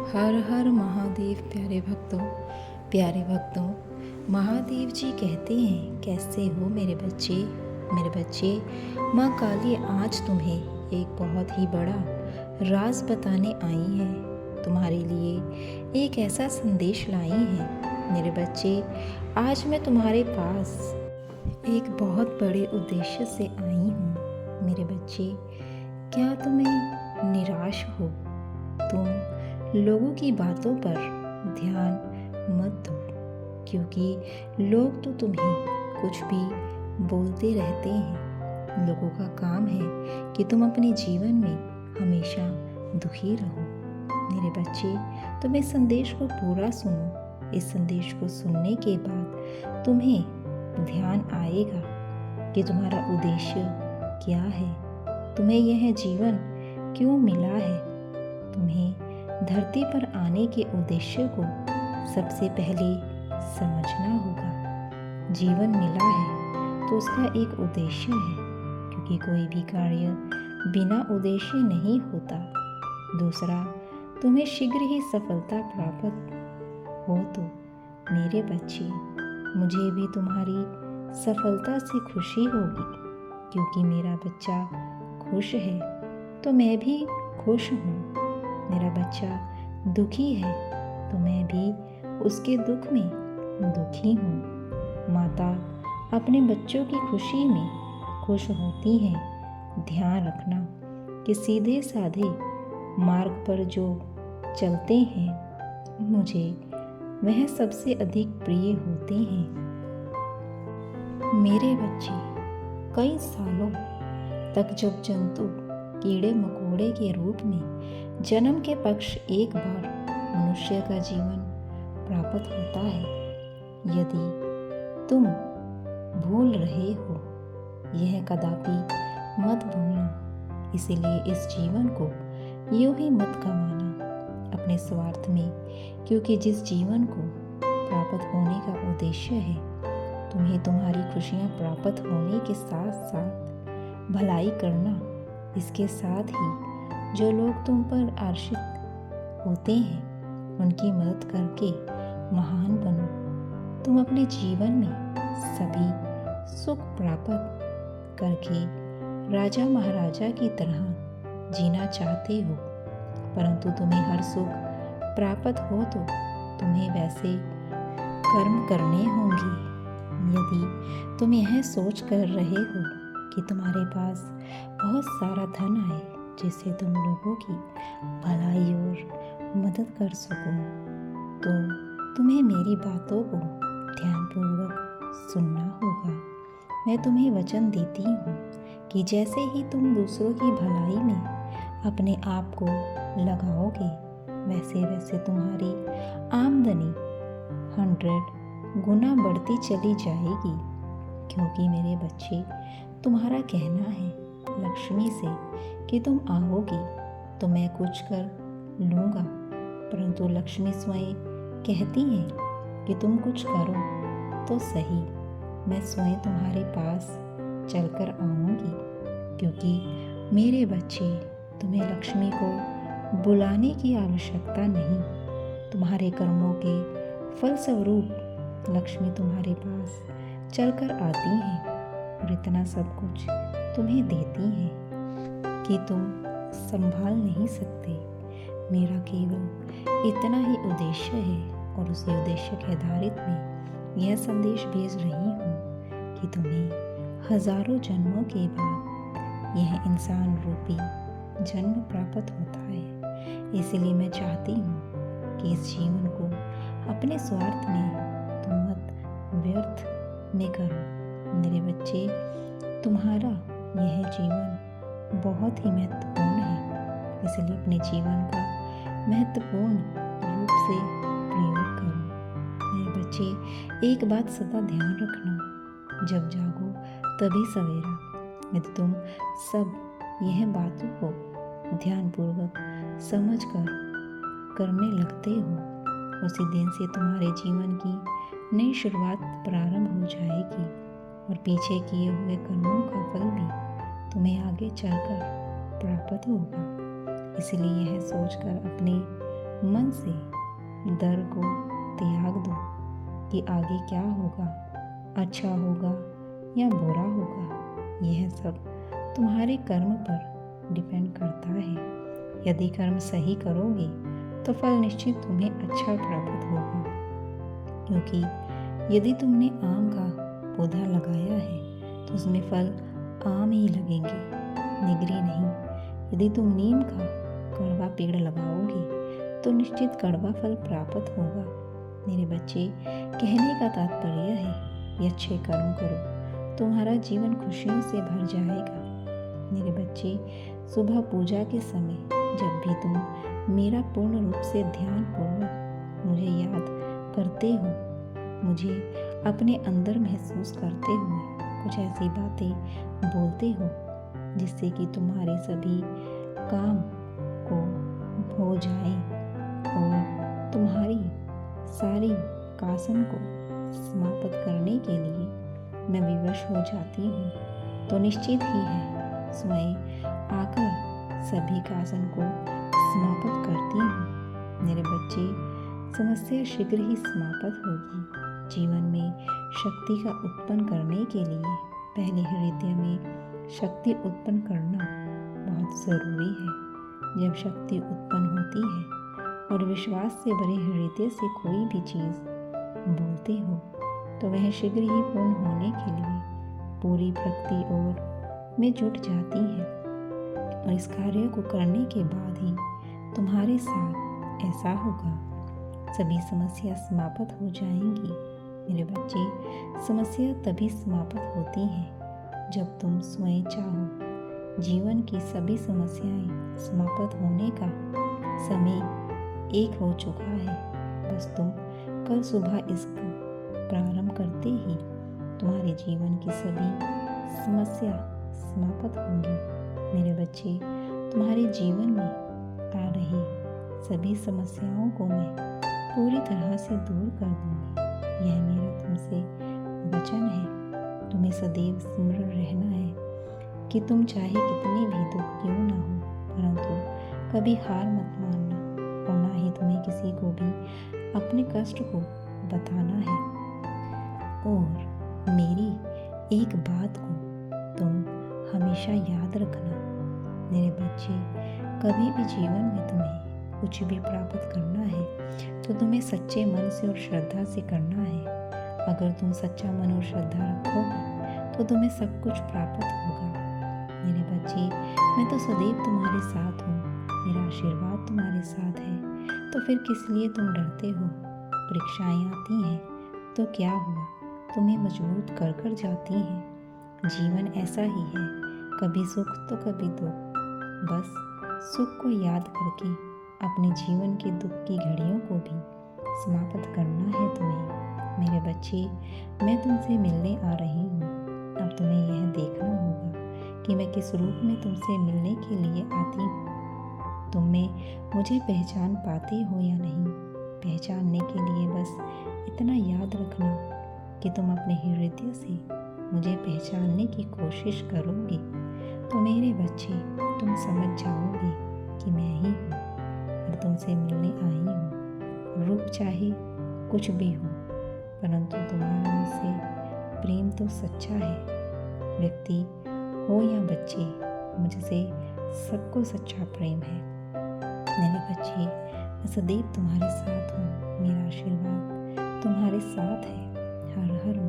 हर हर महादेव। प्यारे भक्तों, महादेव जी कहते हैं, कैसे हो मेरे बच्चे। माँ काली आज तुम्हें एक बहुत ही बड़ा राज बताने आई है। तुम्हारे लिए एक ऐसा संदेश लाई है मेरे बच्चे। आज मैं तुम्हारे पास एक बहुत बड़े उद्देश्य से आई हूँ मेरे बच्चे। क्या तुम्हें निराश हो? तुम लोगों की बातों पर ध्यान मत दो, क्योंकि लोग तो तुम्हें कुछ भी बोलते रहते हैं। लोगों का काम है कि तुम अपने जीवन में हमेशा दुखी रहो मेरे बच्चे। तुम इस संदेश को पूरा सुनो। इस संदेश को सुनने के बाद तुम्हें ध्यान आएगा कि तुम्हारा उद्देश्य क्या है, तुम्हें यह जीवन क्यों मिला है। तुम्हें धरती पर आने के उद्देश्य को सबसे पहले समझना होगा। जीवन मिला है तो उसका एक उद्देश्य है, क्योंकि कोई भी कार्य बिना उद्देश्य नहीं होता। दूसरा, तुम्हें शीघ्र ही सफलता प्राप्त हो तो मेरे बच्चे, मुझे भी तुम्हारी सफलता से खुशी होगी, क्योंकि मेरा बच्चा खुश है तो मैं भी खुश हूँ। मेरा बच्चा दुखी है तो मैं भी उसके दुख में दुखी हूँ। माता अपने बच्चों की खुशी में खुश होती है। ध्यान रखना कि सीधे साधे मार्ग पर जो चलते हैं, मुझे वह सबसे अधिक प्रिय होते हैं। मेरे बच्चे, कई सालों तक जब जंतु कीड़े मकोड़े के रूप में जन्म के पक्ष एक बार मनुष्य का जीवन प्राप्त होता है, यदि तुम भूल रहे हो, यह कदापि मत भूलना। इसीलिए इस जीवन को यूं ही मत गंवाना अपने स्वार्थ में, क्योंकि जिस जीवन को प्राप्त होने का उद्देश्य है, तुम्हें तुम्हारी खुशियां प्राप्त होने के साथ साथ भलाई करना, इसके साथ ही जो लोग तुम पर आश्रित होते हैं उनकी मदद करके महान बनो। तुम अपने जीवन में सभी सुख प्राप्त करके राजा महाराजा की तरह जीना चाहते हो, परंतु तुम्हें हर सुख प्राप्त हो तो तुम्हें वैसे कर्म करने होंगे। यदि तुम यह सोच कर रहे हो कि तुम्हारे पास बहुत सारा धन आए जिससे तुम लोगों की भलाई और मदद कर सको, तो तुम्हें मेरी बातों को ध्यानपूर्वक सुनना होगा। मैं तुम्हें वचन देती हूँ कि जैसे ही तुम दूसरों की भलाई में अपने आप को लगाओगे, वैसे वैसे तुम्हारी आमदनी 100 गुना बढ़ती चली जाएगी। क्योंकि मेरे बच्चे, तुम्हारा कहना है लक्ष्मी से कि तुम आओगी तो मैं कुछ कर लूँगा, परंतु लक्ष्मी स्वयं कहती है कि तुम कुछ करो तो सही, मैं स्वयं तुम्हारे पास चलकर आऊँगी। क्योंकि मेरे बच्चे, तुम्हें लक्ष्मी को बुलाने की आवश्यकता नहीं। तुम्हारे कर्मों के फलस्वरूप लक्ष्मी तुम्हारे पास चलकर आती है और इतना सब कुछ तुम्हें देती है कि तुम संभाल नहीं सकते। मेरा केवल इतना ही उद्देश्य है और उसी उद्देश्य के आधारित में यह संदेश भेज रही हूँ कि तुम्हें हजारों जन्मों के बाद यह इंसान रूपी जन्म प्राप्त होता है। इसलिए मैं चाहती हूँ कि इस जीवन को अपने स्वार्थ में तुम मत व्यर्थ में करो। मेरे बच्चे, तुम्हारा यह जीवन बहुत ही महत्वपूर्ण है, इसलिए अपने जीवन का महत्वपूर्ण रूप से प्रयोग करो। मेरे बच्चे, एक बात सदा ध्यान रखना, जब जागो तभी सवेरा। यदि तुम सब यह बातों को ध्यानपूर्वक समझकर करने लगते हो, उसी दिन से तुम्हारे जीवन की नई शुरुआत प्रारंभ हो जाएगी और पीछे किए हुए कर्मों का फल भी तुम्हें आगे चलकर प्राप्त होगा। इसलिए यह सोचकर अपने मन से डर को त्याग दो कि आगे क्या होगा, अच्छा होगा या बुरा होगा। यह सब तुम्हारे कर्म पर डिपेंड करता है। यदि कर्म सही करोगे तो फल निश्चित तुम्हें अच्छा प्राप्त होगा, क्योंकि यदि तुमने आम का पौधा लगाया है तो उसमें फल आम ही लगेंगे, निगरी नहीं। यदि तुम नीम का कड़वा पेड़ लगाओगे तो निश्चित कड़वा फल प्राप्त होगा। मेरे बच्चे, कहने का तात्पर्य है कि अच्छे कर्म करो, तुम्हारा जीवन खुशियों से भर जाएगा। मेरे बच्चे, सुबह पूजा के समय जब भी तुम मेरा पूर्ण रूप से ध्यान पूर्वक मुझे याद करते हो, मुझे अपने अंदर महसूस करते हुए कुछ ऐसी बातें बोलते हो जिससे कि तुम्हारे सभी काम को हो जाए और तुम्हारी सारी कासन को समाप्त करने के लिए मैं विवश हो जाती हूँ, तो निश्चित ही है स्वयं आकर सभी कासन को समाप्त करती हूँ। मेरे बच्चे, समस्या शीघ्र ही समाप्त होगी। जीवन में शक्ति का उत्पन्न करने के लिए पहले हृदय में शक्ति उत्पन्न करना बहुत ज़रूरी है। जब शक्ति उत्पन्न होती है और विश्वास से भरे हृदय से कोई भी चीज़ बोलते हो तो वह शीघ्र ही पूर्ण होने के लिए पूरी प्रकृति और में जुट जाती है, और इस कार्य को करने के बाद ही तुम्हारे साथ ऐसा होगा। सभी समस्या समाप्त हो जाएंगी। मेरे बच्चे, समस्या तभी समाप्त होती है जब तुम स्वयं चाहो। जीवन की सभी समस्याएं समाप्त होने का समय एक हो चुका है। बस तुम कल सुबह इसका प्रारंभ करते ही तुम्हारे जीवन की सभी समस्या समाप्त होंगी। मेरे बच्चे, तुम्हारे जीवन में आ रही सभी समस्याओं को मैं पूरी तरह से दूर कर दूंगी। यह मेरा तुमसे वचन है। तुम्हें सदैव स्मरण रहना है कि तुम चाहे कितने भी दुख क्यों ना हो, परंतु कभी हार मत मानना, और ना ही तुम्हें किसी को भी अपने कष्ट को बताना है। और मेरी एक बात को तुम हमेशा याद रखना। मेरे बच्चे, कभी भी जीवन में तुम्हें कुछ भी प्राप्त करना है तो तुम्हें सच्चे मन से और श्रद्धा से करना है। अगर तुम सच्चा मन और श्रद्धा रखोगे तो तुम्हें सब कुछ प्राप्त होगा। मेरे बच्चे, मैं तो सदैव तुम्हारे साथ हूँ, मेरा आशीर्वाद तुम्हारे साथ है, तो फिर किस लिए तुम डरते हो? परीक्षाएं आती हैं तो क्या हुआ, तुम्हें मजबूत कर कर जाती हैं। जीवन ऐसा ही है, कभी सुख तो कभी दुख। बस सुख को याद करके अपने जीवन के दुख की घड़ियों को भी समाप्त करना है तुम्हें। मेरे बच्चे, मैं तुमसे मिलने आ रही हूँ। अब तुम्हें यह देखना होगा कि मैं किस रूप में तुमसे मिलने के लिए आती हूँ। तुम में मुझे पहचान पाते हो या नहीं, पहचानने के लिए बस इतना याद रखना कि तुम अपने हृदय से मुझे पहचानने की कोशिश करोगे तो मेरे बच्चे, तुम समझ जाओगे कि मैं ही हूँ और तुमसे मिलने आई हूँ। रूप चाहे कुछ भी हो, परंतु तुम्हारा मुझसे प्रेम तो सच्चा है। व्यक्ति हो या बच्चे, मुझसे सबको सच्चा प्रेम है। मेरे बच्चे, मैं सदैव तुम्हारे साथ हूँ। मेरा आशीर्वाद तुम्हारे साथ है। हर हर